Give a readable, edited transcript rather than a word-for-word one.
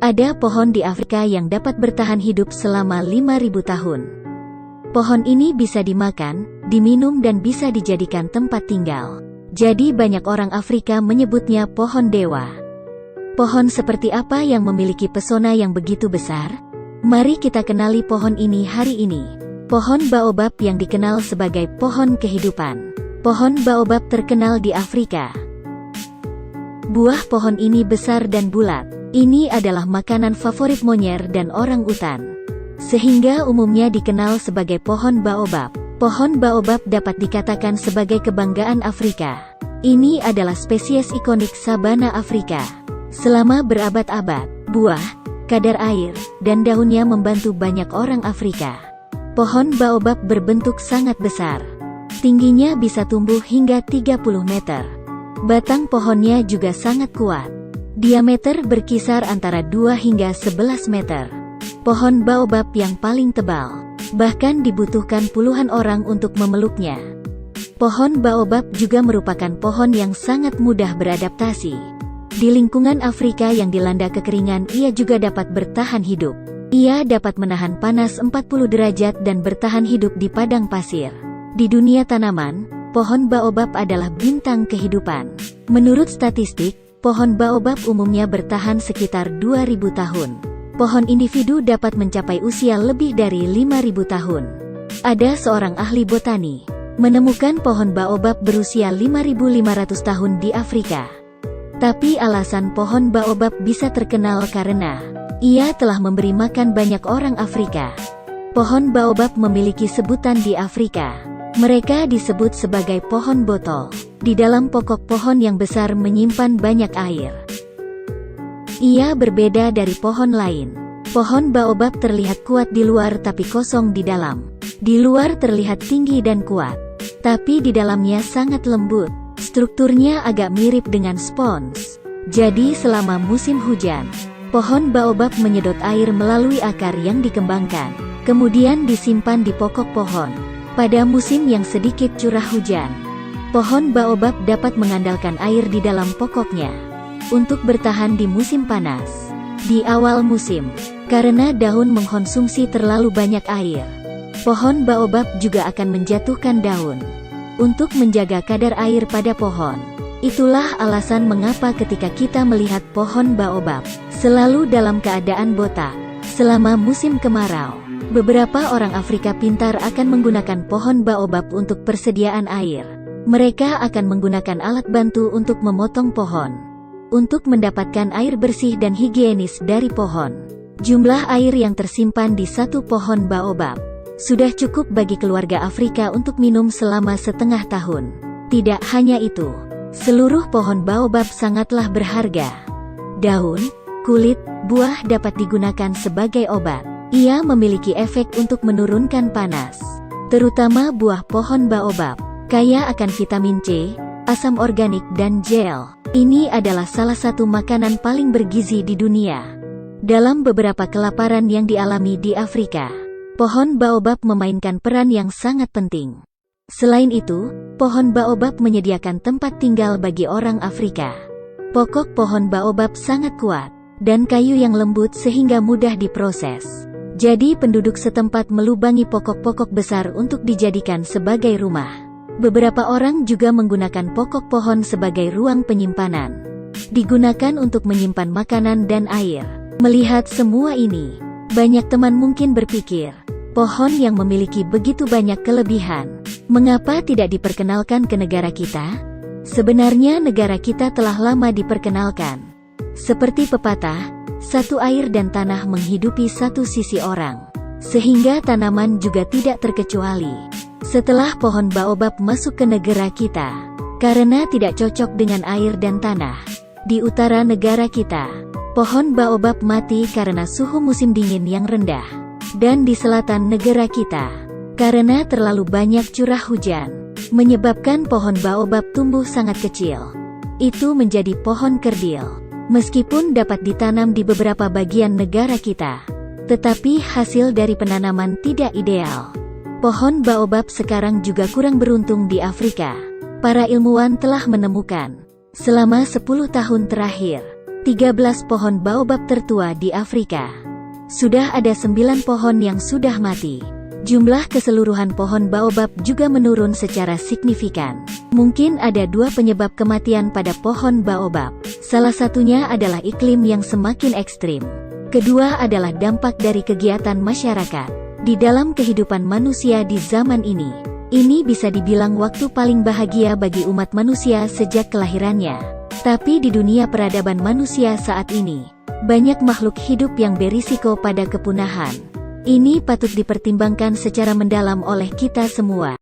Ada pohon di Afrika yang dapat bertahan hidup selama 5.000 tahun. Pohon ini bisa dimakan, diminum dan bisa dijadikan tempat tinggal. Jadi banyak orang Afrika menyebutnya pohon dewa. Pohon seperti apa yang memiliki pesona yang begitu besar? Mari kita kenali pohon ini hari ini. Pohon baobab yang dikenal sebagai pohon kehidupan. Pohon baobab terkenal di Afrika. Buah pohon ini besar dan bulat. Ini adalah makanan favorit monyer dan orang utan. Sehingga umumnya dikenal sebagai pohon baobab. Pohon baobab dapat dikatakan sebagai kebanggaan Afrika. Ini adalah spesies ikonik sabana Afrika. Selama berabad-abad, buah, kadar air, dan daunnya membantu banyak orang Afrika. Pohon baobab berbentuk sangat besar. Tingginya bisa tumbuh hingga 30 meter. Batang pohonnya juga sangat kuat. Diameter berkisar antara 2 hingga 11 meter. Pohon baobab yang paling tebal. Bahkan dibutuhkan puluhan orang untuk memeluknya. Pohon baobab juga merupakan pohon yang sangat mudah beradaptasi. Di lingkungan Afrika yang dilanda kekeringan, ia juga dapat bertahan hidup. Ia dapat menahan panas 40 derajat dan bertahan hidup di padang pasir. Di dunia tanaman, pohon baobab adalah bintang kehidupan. Menurut statistik, pohon baobab umumnya bertahan sekitar 2.000 tahun. Pohon individu dapat mencapai usia lebih dari 5.000 tahun. Ada seorang ahli botani menemukan pohon baobab berusia 5.500 tahun di Afrika. Tapi alasan pohon baobab bisa terkenal karena ia telah memberi makan banyak orang Afrika. Pohon baobab memiliki sebutan di Afrika. Mereka disebut sebagai pohon botol. Di dalam pokok pohon yang besar menyimpan banyak air. Ia berbeda dari pohon lain. Pohon baobab terlihat kuat di luar tapi kosong di dalam. Di luar terlihat tinggi dan kuat, tapi di dalamnya sangat lembut. Strukturnya agak mirip dengan spons. Jadi selama musim hujan, pohon baobab menyedot air melalui akar yang dikembangkan, kemudian disimpan di pokok pohon. Pada musim yang sedikit curah hujan, pohon baobab dapat mengandalkan air di dalam pokoknya untuk bertahan di musim panas. Di awal musim, karena daun mengkonsumsi terlalu banyak air, pohon baobab juga akan menjatuhkan daun untuk menjaga kadar air pada pohon. Itulah alasan mengapa ketika kita melihat pohon baobab selalu dalam keadaan botak selama musim kemarau. Beberapa orang Afrika pintar akan menggunakan pohon baobab untuk persediaan air. Mereka akan menggunakan alat bantu untuk memotong pohon, untuk mendapatkan air bersih dan higienis dari pohon. Jumlah air yang tersimpan di satu pohon baobab sudah cukup bagi keluarga Afrika untuk minum selama setengah tahun. Tidak hanya itu, seluruh pohon baobab sangatlah berharga. Daun, kulit, buah dapat digunakan sebagai obat. Ia memiliki efek untuk menurunkan panas, terutama buah pohon baobab. Kaya akan vitamin C, asam organik dan gel. Ini adalah salah satu makanan paling bergizi di dunia. Dalam beberapa kelaparan yang dialami di Afrika, pohon baobab memainkan peran yang sangat penting. Selain itu, pohon baobab menyediakan tempat tinggal bagi orang Afrika. Pokok pohon baobab sangat kuat, dan kayu yang lembut sehingga mudah diproses. Jadi penduduk setempat melubangi pokok-pokok besar untuk dijadikan sebagai rumah. Beberapa orang juga menggunakan pokok pohon sebagai ruang penyimpanan. Digunakan untuk menyimpan makanan dan air. Melihat semua ini, banyak teman mungkin berpikir, pohon yang memiliki begitu banyak kelebihan, mengapa tidak diperkenalkan ke negara kita? Sebenarnya negara kita telah lama diperkenalkan. Seperti pepatah, satu air dan tanah menghidupi satu sisi orang. Sehingga tanaman juga tidak terkecuali. Setelah pohon baobab masuk ke negara kita, karena tidak cocok dengan air dan tanah. Di utara negara kita, pohon baobab mati karena suhu musim dingin yang rendah. Dan di selatan negara kita, karena terlalu banyak curah hujan, menyebabkan pohon baobab tumbuh sangat kecil. Itu menjadi pohon kerdil. Meskipun dapat ditanam di beberapa bagian negara kita, tetapi hasil dari penanaman tidak ideal. Pohon baobab sekarang juga kurang beruntung di Afrika. Para ilmuwan telah menemukan, selama 10 tahun terakhir, 13 pohon baobab tertua di Afrika. Sudah ada 9 pohon yang sudah mati. Jumlah keseluruhan pohon baobab juga menurun secara signifikan. Mungkin ada 2 penyebab kematian pada pohon baobab. Salah satunya adalah iklim yang semakin ekstrim. Kedua adalah dampak dari kegiatan masyarakat di dalam kehidupan manusia di zaman ini. Ini bisa dibilang waktu paling bahagia bagi umat manusia sejak kelahirannya. Tapi di dunia peradaban manusia saat ini, banyak makhluk hidup yang berisiko pada kepunahan. Ini patut dipertimbangkan secara mendalam oleh kita semua.